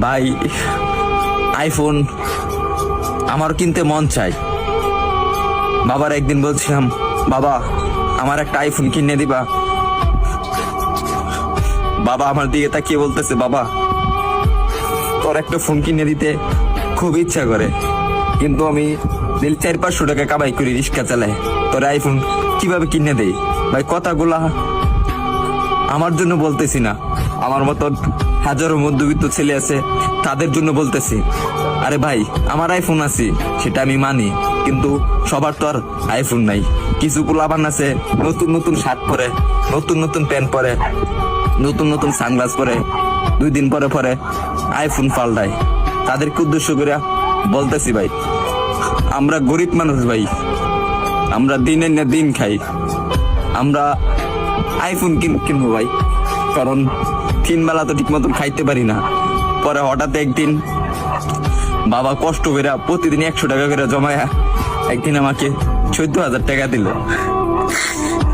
ভাই আইফোন আমার কিনতে মন চাই। বাবার একদিন বলছিলাম, বাবা আমার একটা আইফোন কিনে দিবা। বাবা আমার দিকে তাকিয়ে বলতেছে, বাবা তোর একটা ফোন কিনে দিতে খুব ইচ্ছা করে, কিন্তু আমি 400-500 টাকা কামাই করি, রিক্সা চালাই, তোর আইফোন কিভাবে কিনে দেই? ভাই কথাগুলা আমার জন্য বলতেছি না, আমার মতন হাজারো মধ্যবিত্ত ছেলে আছে তাদের জন্য বলতেছি। আরে ভাই আমার আইফোন আছে সেটা আমি মানি, কিন্তু সবার তো আর আইফোন নাই। কিছু পোলাপান আছে নতুন নতুন শার্ট পরে, নতুন নতুন প্যান্ট পরে, নতুন নতুন সানগ্লাস পরে, 2 দিন পরে পরে আইফোন পাল্টায়। তাদেরকে উদ্দেশ্য করে বলতেছি, ভাই আমরা গরিব মানুষ, ভাই আমরা দিনের না দিন খাই, আমরা আইফোন কিনবো ভাই, কারণ 3 বেলা তো ঠিক মতন খাইতে পারি না। পরে হঠাৎ একদিন বাবা কষ্ট করে প্রতিদিন 100 টাকা করে জমায়া একদিন আমাকে 14,000 টাকা দিল।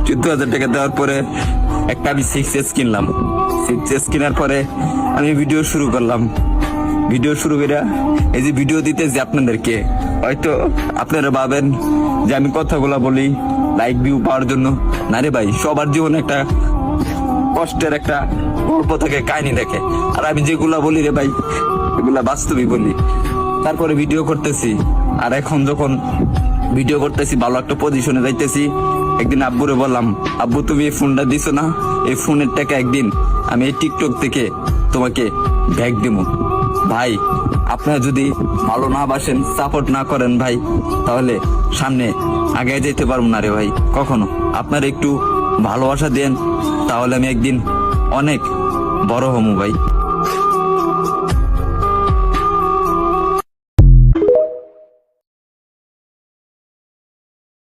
14,000 টাকা দেওয়ার পরে একটা আমি 6S কিনলাম। 6S কেনার পরে আমি ভিডিও শুরু করলাম। ভিডিও শুরু করে এই যে ভিডিও দিতেছি আপনাদেরকে, হয়তো আপনারা ভাবেন যে আমি কথাগুলা বলি লাইক ভিউ পাওয়ার জন্য। না রে ভাই, সবার জীবনে একটা কষ্টের একটা গল্প থাকে, কাহিনী দেখে, আর আমি যেগুলা বলি রে ভাই এগুলা বাস্তবই বলি। তারপরে ভিডিও করতেছি, আর এখন যখন ভিডিও করতেছি ভালো একটা পজিশনে যাইতেছি, একদিন আব্বুরে বললাম, আব্বু তুমি এই ফোনটা দিছো না, এই ফোনের টাকা একদিন আমি এই টিকটক থেকে তোমাকে ব্যাগ দেবো। ভাই আপনারা যদি ভালো না বাসেন, সাপোর্ট না করেন ভাই, তাহলে সামনে আগে যেতে পারবো না রে ভাই কখনো। আপনারা একটু ভালোবাসা দেন, তাহলে আমি একদিন অনেক বড় হবো ভাই।